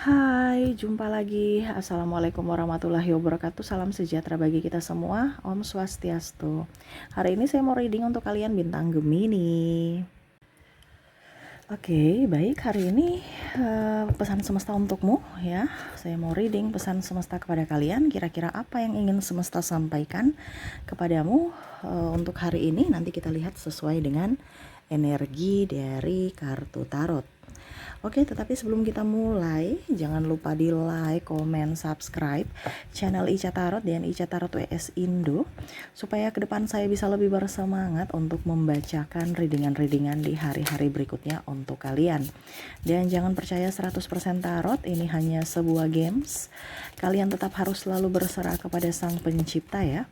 Hai, jumpa lagi. Assalamualaikum warahmatullahi wabarakatuh. Salam sejahtera bagi kita semua. Om Swastiastu. Hari ini saya mau reading untuk kalian bintang Gemini. Oke, baik. Hari ini pesan semesta untukmu ya. Saya mau reading pesan semesta kepada kalian. Kira-kira apa yang ingin semesta sampaikan kepadamu untuk hari ini? Nanti kita lihat sesuai dengan energi dari kartu tarot. Oke, tetapi sebelum kita mulai, jangan lupa di like, komen, subscribe channel Ica Tarot dan Ica Tarot WS Indo, supaya ke depan saya bisa lebih bersemangat untuk membacakan readingan-readingan di hari-hari berikutnya untuk kalian. Dan jangan percaya 100% tarot, ini hanya sebuah games. Kalian tetap harus selalu berserah kepada Sang Pencipta ya.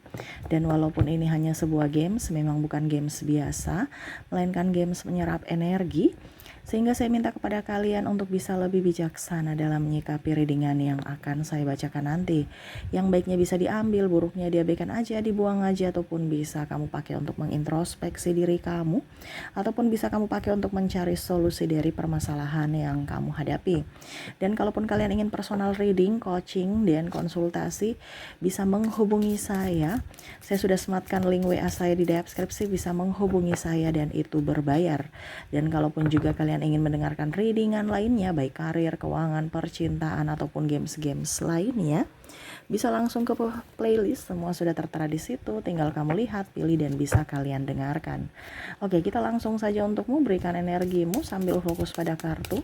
Dan walaupun ini hanya sebuah games, memang bukan games biasa, melainkan games menyerap energi. Sehingga saya minta kepada kalian untuk bisa lebih bijaksana dalam menyikapi readingan yang akan saya bacakan nanti. Yang baiknya bisa diambil, buruknya diabaikan aja, dibuang aja, ataupun bisa kamu pakai untuk mengintrospeksi diri kamu, ataupun bisa kamu pakai untuk mencari solusi dari permasalahan yang kamu hadapi. Dan kalaupun kalian ingin personal reading, coaching, dan konsultasi, bisa menghubungi saya. Saya sudah sematkan link WA saya di deskripsi, bisa menghubungi saya dan itu berbayar. Dan kalaupun juga kalian ingin mendengarkan readingan lainnya, baik karir, keuangan, percintaan, ataupun games-games lainnya, bisa langsung ke playlist, semua sudah tertera di situ, tinggal kamu lihat, pilih, dan bisa kalian dengarkan. Oke, kita langsung saja untukmu, berikan energimu sambil fokus pada kartu.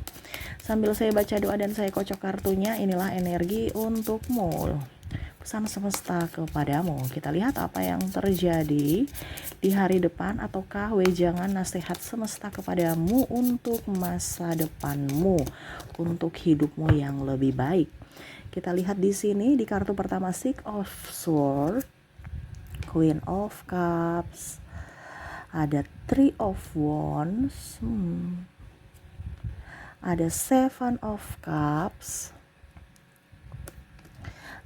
Sambil saya baca doa dan saya kocok kartunya, inilah energi untukmu. Pesan semesta kepadamu. Kita lihat apa yang terjadi di hari depan, ataukah wejangan nasihat semesta kepadamu untuk masa depanmu, untuk hidupmu yang lebih baik. Kita lihat di sini di kartu pertama, Six of Swords, Queen of Cups, ada Three of Wands, ada Seven of Cups,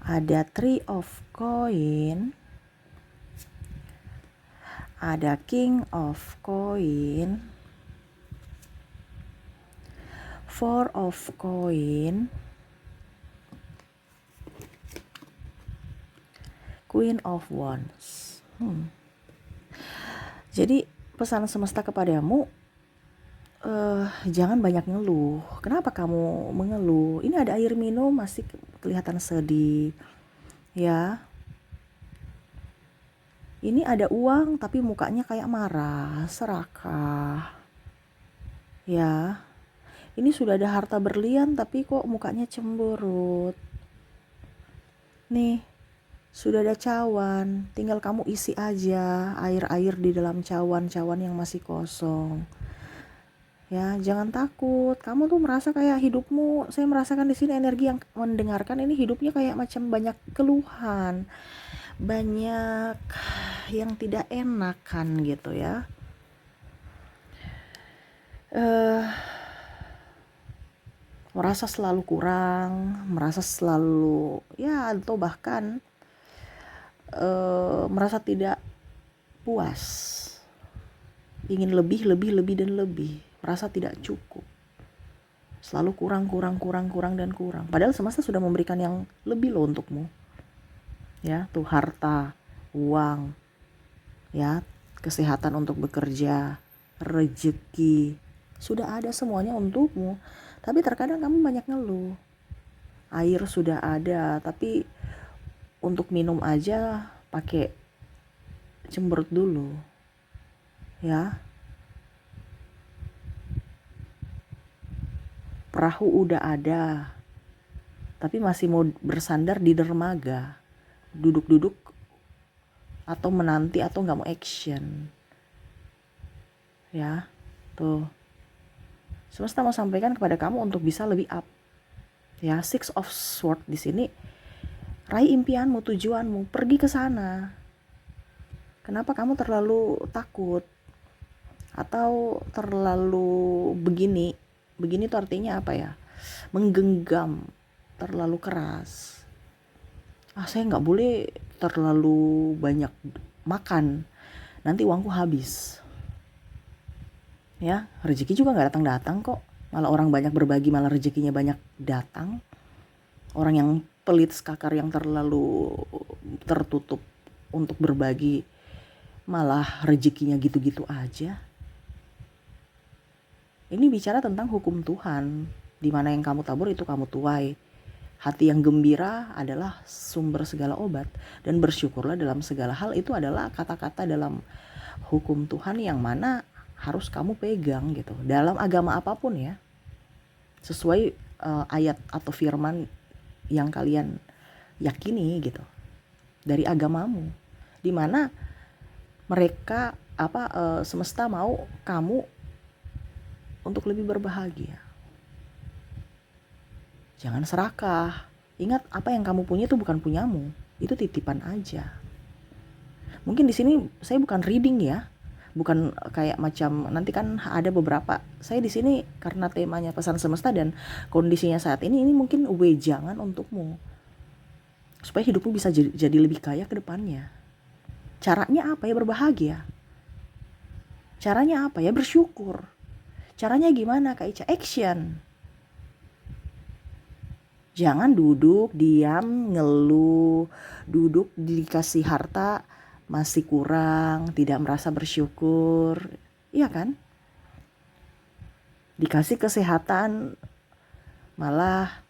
ada Three of Coin, ada King of Coin, Four of Coin, Queen of Wands. Jadi pesan semesta kepadamu, jangan banyak ngeluh. Kenapa kamu mengeluh? Ini ada air minum, masih kelihatan sedih ya. Ini ada uang tapi mukanya kayak marah, serakah ya. Ini sudah ada harta berlian tapi kok mukanya cemberut. Nih, sudah ada cawan, tinggal kamu isi aja air-air di dalam cawan-cawan yang masih kosong. Ya, jangan takut. Kamu tuh merasa kayak hidupmu, saya merasakan di sini energi yang mendengarkan ini hidupnya kayak macam banyak keluhan, banyak yang tidak enak kan gitu ya. Merasa selalu kurang, merasa selalu ya, atau bahkan merasa tidak puas, ingin lebih dan lebih, merasa tidak cukup, selalu kurang dan kurang. Padahal semesta sudah memberikan yang lebih loh untukmu ya, tuh harta, uang ya, kesehatan untuk bekerja, rezeki, sudah ada semuanya untukmu. Tapi terkadang kamu banyak ngeluh. Air sudah ada tapi untuk minum aja pakai cemberut dulu ya. Perahu udah ada tapi masih mau bersandar di dermaga, duduk-duduk atau menanti atau nggak mau action ya. Tuh, semesta mau sampaikan kepada kamu untuk bisa lebih up ya. Six of Swords di sini, raih impianmu, tujuanmu, pergi ke sana. Kenapa kamu terlalu takut atau terlalu begini tuh artinya apa ya, menggenggam terlalu keras. Saya nggak boleh terlalu banyak makan, nanti uangku habis ya. Rezeki juga nggak datang kok Malah orang banyak berbagi, malah rezekinya banyak datang. Orang yang pelit skakar, yang terlalu tertutup untuk berbagi, malah rezekinya gitu-gitu aja. Ini bicara tentang hukum Tuhan, di mana yang kamu tabur itu kamu tuai. Hati yang gembira adalah sumber segala obat, dan bersyukurlah dalam segala hal. Itu adalah kata-kata dalam hukum Tuhan yang mana harus kamu pegang gitu. Dalam agama apapun ya, sesuai ayat atau firman yang kalian yakini gitu dari agamamu, di mana mereka semesta mau kamu untuk lebih berbahagia. Jangan serakah. Ingat, apa yang kamu punya itu bukan punyamu, itu titipan aja. Mungkin di sini saya bukan reading ya, bukan kayak macam nanti kan ada beberapa. Saya di sini karena temanya pesan semesta dan kondisinya saat ini mungkin wejangan untukmu, supaya hidupmu bisa jadi lebih kaya ke depannya. Caranya apa ya? Berbahagia. Caranya apa ya? Bersyukur. Caranya gimana Kak Ica? Action. Jangan duduk, diam, ngeluh. Duduk dikasih harta masih kurang, tidak merasa bersyukur. Iya kan? Dikasih kesehatan malah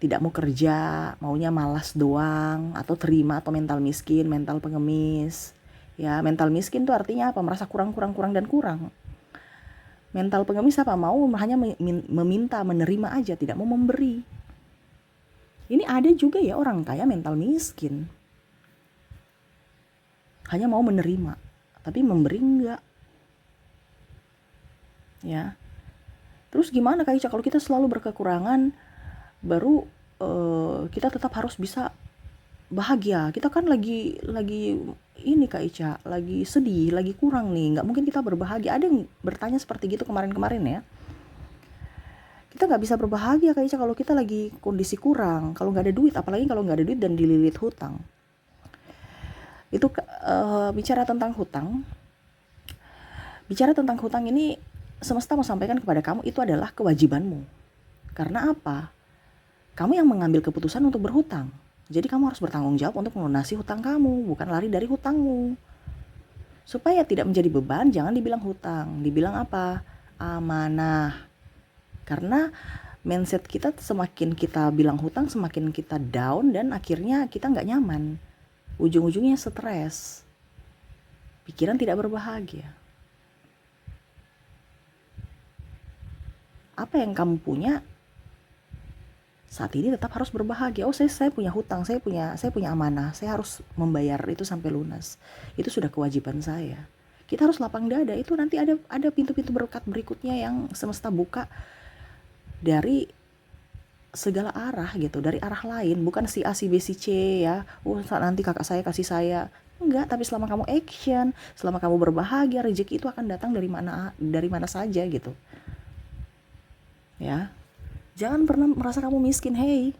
tidak mau kerja, maunya malas doang, atau terima, atau mental miskin, mental pengemis. Ya, mental miskin tuh artinya apa? Merasa kurang dan kurang. Mental pengemis apa? Mau hanya meminta, menerima aja, tidak mau memberi. Ini ada juga ya orang kaya mental miskin. Hanya mau menerima, tapi memberi enggak. Ya. Terus gimana Kak Ica kalau kita selalu berkekurangan, baru kita tetap harus bisa bahagia? Kita kan lagi ini Kak Ica, lagi sedih, lagi kurang nih, nggak mungkin kita berbahagia. Ada yang bertanya seperti gitu kemarin ya. Kita nggak bisa berbahagia Kak Ica kalau kita lagi kondisi kurang, kalau nggak ada duit, apalagi kalau nggak ada duit dan dililit hutang. Itu bicara tentang hutang. Bicara tentang hutang ini, semesta mau sampaikan kepada kamu itu adalah kewajibanmu. Karena apa? Kamu yang mengambil keputusan untuk berhutang. Jadi kamu harus bertanggung jawab untuk melunasi hutang kamu, bukan lari dari hutangmu. Supaya tidak menjadi beban, jangan dibilang hutang. Dibilang apa? Amanah. Karena mindset kita semakin kita bilang hutang, semakin kita down dan akhirnya kita nggak nyaman. Ujung-ujungnya stres. Pikiran tidak berbahagia. Apa yang kamu punya saat ini tetap harus berbahagia. Oh, saya punya hutang, saya punya amanah, saya harus membayar itu sampai lunas. Itu sudah kewajiban saya. Kita harus lapang dada. Itu nanti ada pintu-pintu berkat berikutnya yang semesta buka dari segala arah gitu, dari arah lain, bukan si A, si B, si C ya. Nanti kakak saya kasih saya. Enggak, tapi selama kamu action, selama kamu berbahagia, rezeki itu akan datang dari mana saja gitu. Ya. Jangan pernah merasa kamu miskin. Hey,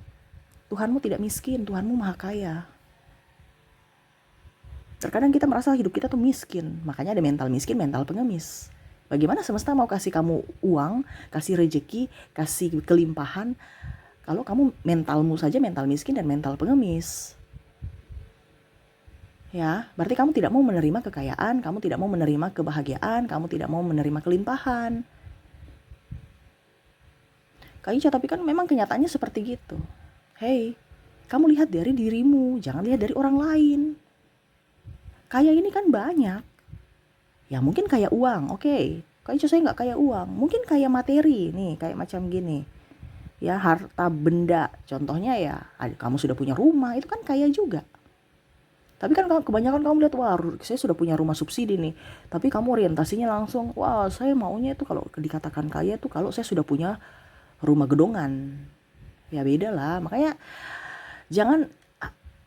Tuhanmu tidak miskin, Tuhanmu maha kaya. Terkadang kita merasa hidup kita tuh miskin, makanya ada mental miskin, mental pengemis. Bagaimana semesta mau kasih kamu uang, kasih rezeki, kasih kelimpahan, kalau kamu mentalmu saja mental miskin dan mental pengemis? Ya, berarti kamu tidak mau menerima kekayaan, kamu tidak mau menerima kebahagiaan, kamu tidak mau menerima kelimpahan. Kak Ica, tapi kan memang kenyataannya seperti gitu. Hey, kamu lihat dari dirimu, jangan lihat dari orang lain. Kaya ini kan banyak. Ya mungkin kaya uang, oke. Kak Ica, saya nggak kaya uang. Mungkin kaya materi, nih kayak macam gini. Ya, harta benda. Contohnya ya, kamu sudah punya rumah, itu kan kaya juga. Tapi kan kebanyakan kamu lihat, wah saya sudah punya rumah subsidi nih. Tapi kamu orientasinya langsung, wah saya maunya itu kalau dikatakan kaya itu kalau saya sudah punya rumah gedongan. Ya beda lah. Makanya jangan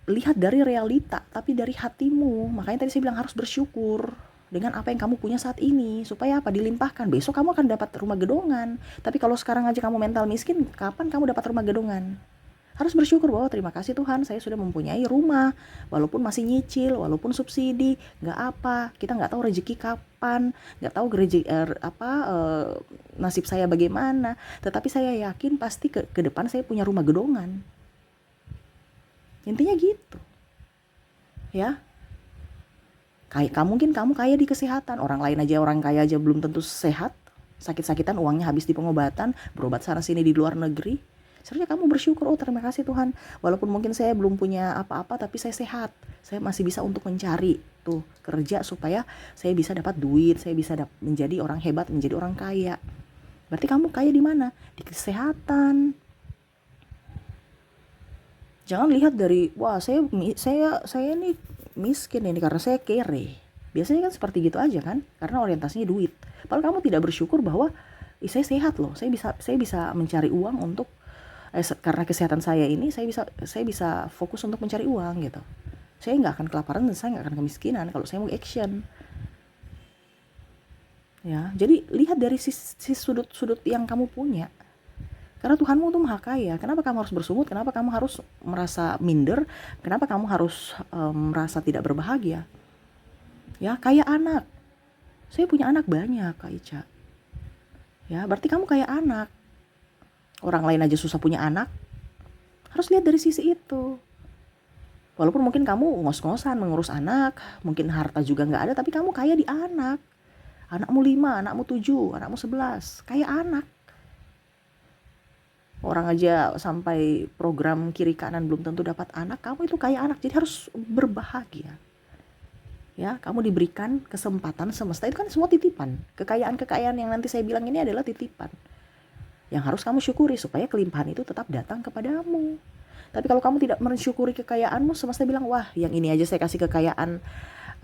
lihat dari realita, tapi dari hatimu. Makanya tadi saya bilang harus bersyukur dengan apa yang kamu punya saat ini. Supaya apa? Dilimpahkan. Besok kamu akan dapat rumah gedongan. Tapi kalau sekarang aja kamu mental miskin, kapan kamu dapat rumah gedongan? Harus bersyukur bahwa terima kasih Tuhan saya sudah mempunyai rumah, walaupun masih nyicil, walaupun subsidi, nggak apa, kita nggak tahu rezeki kapan, nggak tahu nasib saya bagaimana, tetapi saya yakin pasti ke depan saya punya rumah gedongan. Intinya gitu, ya. Mungkin kamu kaya di kesehatan, orang kaya aja belum tentu sehat, sakit-sakitan uangnya habis di pengobatan, berobat sana sini di luar negeri. Seharusnya kamu bersyukur, oh terima kasih Tuhan, walaupun mungkin saya belum punya apa-apa tapi saya sehat, saya masih bisa untuk mencari tuh kerja supaya saya bisa dapat duit, saya bisa menjadi orang hebat, menjadi orang kaya. Berarti kamu kaya di mana? Di kesehatan. Jangan lihat dari wah saya nih miskin ini karena saya kere. Biasanya kan seperti gitu aja kan, karena orientasinya duit. Padahal kamu tidak bersyukur bahwa saya sehat loh, saya bisa mencari uang untuk karena kesehatan saya ini saya bisa fokus untuk mencari uang gitu. Saya nggak akan kelaparan dan saya nggak akan kemiskinan kalau saya mau action. Ya, jadi lihat dari sudut-sudut yang kamu punya. Karena Tuhanmu tuh maha kaya. Kenapa kamu harus bersungut? Kenapa kamu harus merasa minder? Kenapa kamu harus merasa tidak berbahagia? Ya, kayak anak. Saya punya anak banyak, Kak Ica. Ya, berarti kamu kayak anak. Orang lain aja susah punya anak. Harus lihat dari sisi itu. Walaupun mungkin kamu ngos-ngosan mengurus anak, mungkin harta juga nggak ada, tapi kamu kaya di anak. Anakmu 5, anakmu 7, anakmu 11. Kayak anak. Orang aja sampai program kiri kanan belum tentu dapat anak, kamu itu kayak anak, jadi harus berbahagia. Ya, kamu diberikan kesempatan semesta, itu kan semua titipan. Kekayaan-kekayaan yang nanti saya bilang ini adalah titipan. Yang harus kamu syukuri supaya kelimpahan itu tetap datang kepadamu. Tapi kalau kamu tidak mensyukuri kekayaanmu, semesta bilang, wah yang ini aja saya kasih kekayaan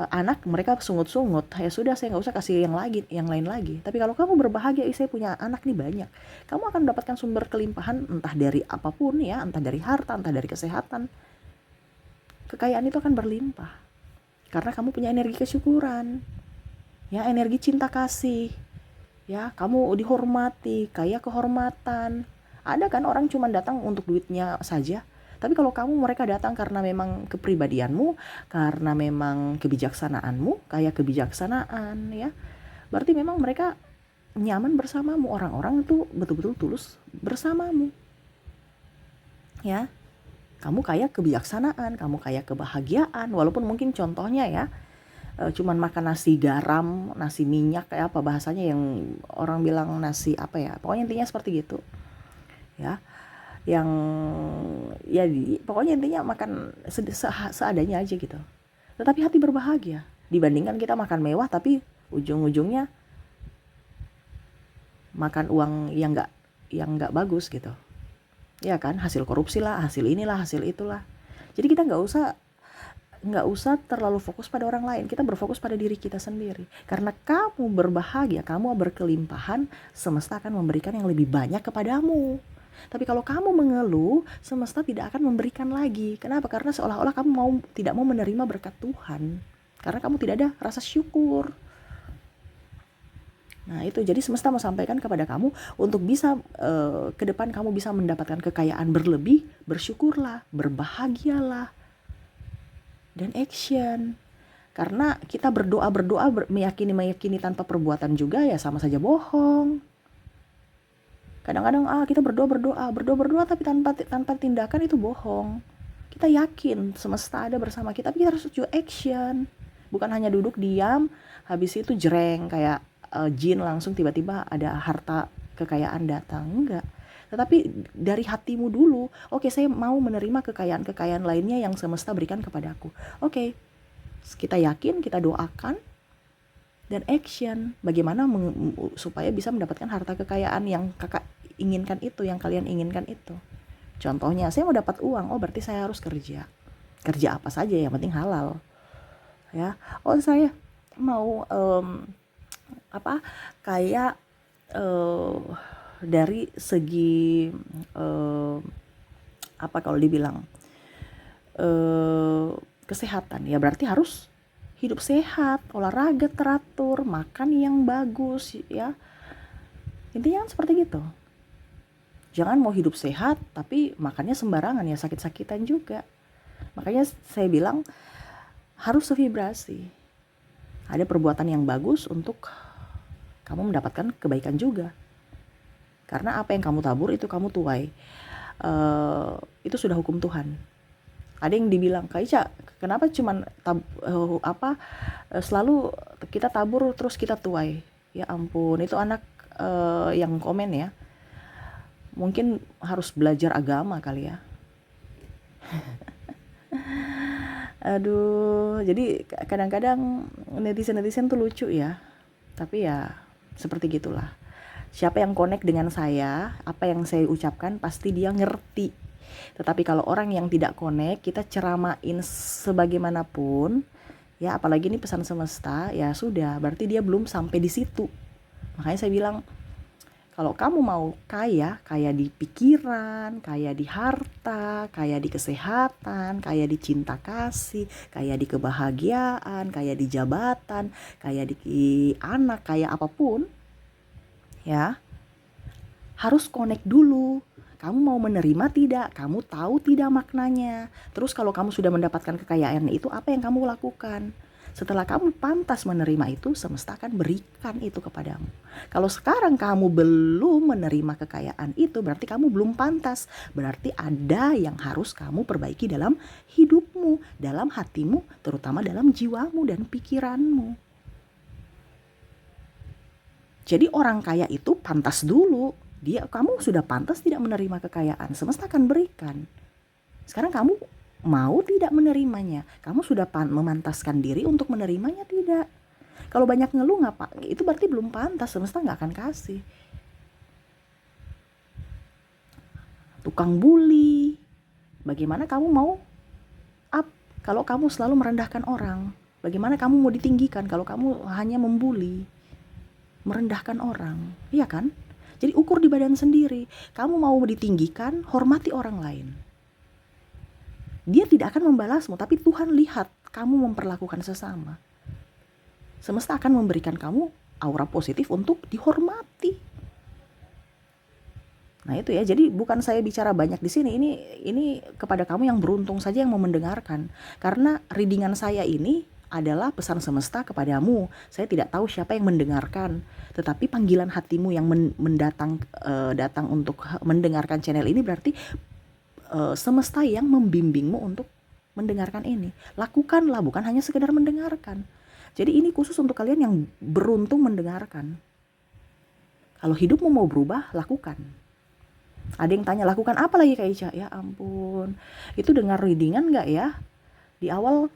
anak, mereka sungut-sungut, ya sudah saya nggak usah kasih yang lain lagi. Tapi kalau kamu berbahagia, saya punya anak nih banyak, kamu akan mendapatkan sumber kelimpahan entah dari apapun ya, entah dari harta, entah dari kesehatan. Kekayaan itu akan berlimpah karena kamu punya energi kesyukuran, ya, energi cinta kasih, ya, kamu dihormati, kaya kehormatan. Ada kan orang cuma datang untuk duitnya saja. Tapi kalau mereka datang karena memang kepribadianmu, karena memang kebijaksanaanmu, kayak kebijaksanaan ya, berarti memang mereka nyaman bersamamu, orang-orang itu betul-betul tulus bersamamu. Ya, kamu kayak kebijaksanaan, kamu kayak kebahagiaan, walaupun mungkin contohnya ya, cuman makan nasi garam, nasi minyak, kayak apa bahasanya yang orang bilang nasi apa ya, pokoknya intinya seperti gitu. Ya, yang ya pokoknya intinya makan seadanya aja gitu, tetapi hati berbahagia dibandingkan kita makan mewah tapi ujung-ujungnya makan uang yang nggak bagus gitu, ya kan, hasil korupsi lah, hasil inilah, hasil itulah. Jadi kita nggak usah terlalu fokus pada orang lain, kita berfokus pada diri kita sendiri. Karena kamu berbahagia, kamu berkelimpahan, semesta akan memberikan yang lebih banyak kepadamu. Tapi kalau kamu mengeluh, semesta tidak akan memberikan lagi. Kenapa? Karena seolah-olah kamu tidak mau menerima berkat Tuhan. Karena kamu tidak ada rasa syukur. Nah itu, jadi semesta mau sampaikan kepada kamu untuk bisa ke depan kamu bisa mendapatkan kekayaan berlebih, bersyukurlah, berbahagialah, dan action. Karena kita berdoa meyakini tanpa perbuatan juga ya sama saja bohong. Kadang-kadang kita berdoa tapi tanpa tindakan itu bohong. Kita yakin semesta ada bersama kita, tapi kita harus juga action. Bukan hanya duduk diam, habis itu jereng kayak jin langsung tiba-tiba ada harta kekayaan datang. Enggak. Tetapi dari hatimu dulu, oke, saya mau menerima kekayaan lainnya yang semesta berikan kepadaku. Oke, kita yakin, kita doakan, dan action. Bagaimana supaya bisa mendapatkan harta kekayaan yang kakak inginkan itu, yang kalian inginkan itu. Contohnya, saya mau dapat uang, berarti saya harus kerja. Kerja apa saja, yang penting halal. Ya, saya mau kayak dari segi kalau dibilang kesehatan, ya berarti harus hidup sehat, olahraga teratur, makan yang bagus, ya. Intinya seperti gitu. Jangan mau hidup sehat tapi makannya sembarangan, ya sakit-sakitan juga. Makanya saya bilang harus sevibrasi. Ada perbuatan yang bagus untuk kamu mendapatkan kebaikan juga. Karena apa yang kamu tabur itu kamu tuai. Itu sudah hukum Tuhan. Ada yang dibilang, Kak Ica, kenapa cuman selalu kita tabur terus kita tuai? Ya ampun, itu anak yang komen ya. Mungkin harus belajar agama kali ya. Aduh, jadi kadang-kadang netizen tuh lucu ya. Tapi ya seperti gitulah. Siapa yang connect dengan saya, apa yang saya ucapkan pasti dia ngerti. Tetapi kalau orang yang tidak connect, kita ceramain sebagaimanapun, ya apalagi ini pesan semesta, ya sudah, berarti dia belum sampai di situ. Makanya saya bilang, kalau kamu mau kaya di pikiran, kaya di harta, kaya di kesehatan, kaya di cinta kasih, kaya di kebahagiaan, kaya di jabatan, kaya di anak, kaya apapun, ya harus connect dulu. Kamu mau menerima tidak? Kamu tahu tidak maknanya? Terus kalau kamu sudah mendapatkan kekayaan itu, apa yang kamu lakukan? Setelah kamu pantas menerima itu, semesta akan berikan itu kepadamu. Kalau sekarang kamu belum menerima kekayaan itu, berarti kamu belum pantas. Berarti ada yang harus kamu perbaiki dalam hidupmu, dalam hatimu, terutama dalam jiwamu dan pikiranmu. Jadi orang kaya itu pantas dulu. Kamu sudah pantas tidak menerima kekayaan, semesta akan berikan. Sekarang kamu mau tidak menerimanya? Kamu sudah memantaskan diri untuk menerimanya tidak? Kalau banyak ngeluh itu berarti belum pantas, semesta nggak akan kasih. Tukang bully, bagaimana kamu mau up kalau kamu selalu merendahkan orang? Bagaimana kamu mau ditinggikan kalau kamu hanya membuli, merendahkan orang? Iya kan? Jadi ukur di badan sendiri. Kamu mau ditinggikan, hormati orang lain. Dia tidak akan membalasmu, tapi Tuhan lihat kamu memperlakukan sesama. Semesta akan memberikan kamu aura positif untuk dihormati. Nah itu ya, jadi bukan saya bicara banyak di sini. Ini kepada kamu yang beruntung saja yang mau mendengarkan. Karena readingan saya ini adalah pesan semesta kepadamu. Saya tidak tahu siapa yang mendengarkan, tetapi panggilan hatimu yang datang untuk mendengarkan channel ini berarti semesta yang membimbingmu untuk mendengarkan ini. Lakukanlah, bukan hanya sekedar mendengarkan. Jadi ini khusus untuk kalian yang beruntung mendengarkan. Kalau hidupmu mau berubah, lakukan. Ada yang tanya, lakukan apa lagi Kak Ica? Ya ampun, itu dengar readingan gak ya? Di awal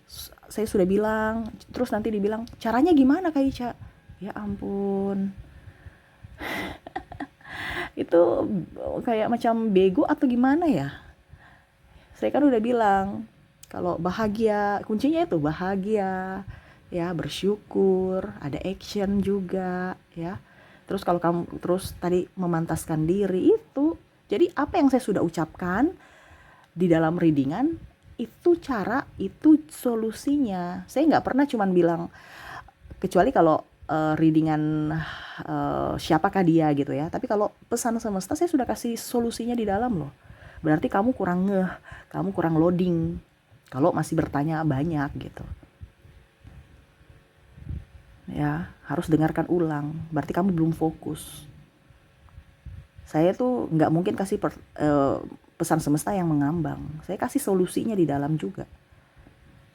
saya sudah bilang, terus nanti dibilang, caranya gimana Kak Ica? Ya ampun. Itu kayak macam bego atau gimana ya? Saya kan udah bilang, kalau bahagia, kuncinya itu bahagia, ya bersyukur, ada action juga, ya. Terus kalau kamu terus tadi memantaskan diri itu, jadi apa yang saya sudah ucapkan di dalam readingan, itu cara, itu solusinya. Saya nggak pernah cuman bilang, kecuali kalau readingan siapakah dia gitu ya. Tapi kalau pesan semesta saya sudah kasih solusinya di dalam loh. Berarti kamu kurang kamu kurang loading kalau masih bertanya banyak gitu. Ya, harus dengarkan ulang. Berarti kamu belum fokus. Saya tuh nggak mungkin kasih pesan semesta yang mengambang. Saya kasih solusinya di dalam juga.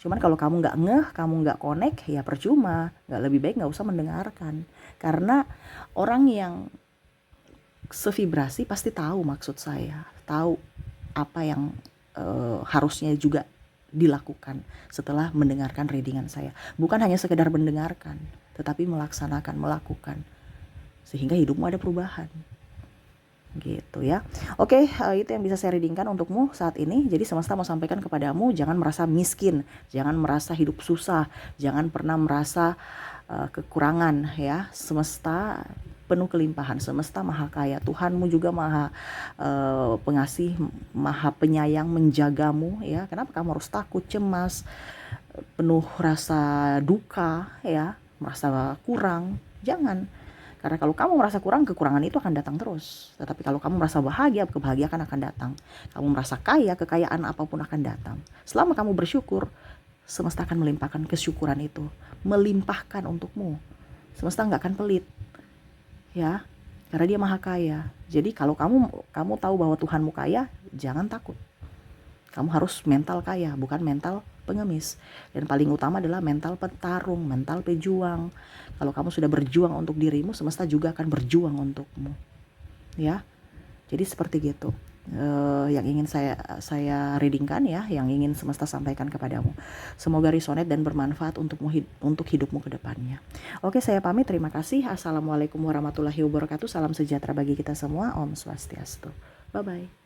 Cuman kalau kamu nggak kamu nggak connect, ya percuma. Lebih baik nggak usah mendengarkan. Karena orang yang sevibrasi pasti tahu maksud saya, tahu apa yang harusnya juga dilakukan setelah mendengarkan readingan saya. Bukan hanya sekedar mendengarkan, tetapi melaksanakan, melakukan, sehingga hidupmu ada perubahan. Gitu ya. Oke, itu yang bisa saya readingkan untukmu saat ini. Jadi semesta mau sampaikan kepadamu, jangan merasa miskin, jangan merasa hidup susah, jangan pernah merasa kekurangan ya. Semesta penuh kelimpahan, semesta maha kaya, Tuhanmu juga maha pengasih, maha penyayang, menjagamu ya. Kenapa kamu harus takut, cemas, penuh rasa duka ya, merasa kurang? Jangan. Karena kalau kamu merasa kurang, kekurangan itu akan datang terus. Tetapi kalau kamu merasa bahagia, kebahagiaan akan datang. Kamu merasa kaya, kekayaan apapun akan datang. Selama kamu bersyukur, semesta akan melimpahkan kesyukuran itu, melimpahkan untukmu. Semesta nggak akan pelit, ya, karena dia maha kaya. Jadi kalau kamu tahu bahwa Tuhanmu kaya, jangan takut. Kamu harus mental kaya, bukan mental pengemis. Dan paling utama adalah mental petarung, mental pejuang. Kalau kamu sudah berjuang untuk dirimu, semesta juga akan berjuang untukmu, ya. Jadi seperti gitu. Yang ingin saya readingkan, ya, yang ingin semesta sampaikan kepadamu. Semoga resonate dan bermanfaat untuk hidupmu ke depannya. Oke, saya pamit. Terima kasih. Assalamualaikum warahmatullahi wabarakatuh. Salam sejahtera bagi kita semua. Om Swastiastu. Bye bye.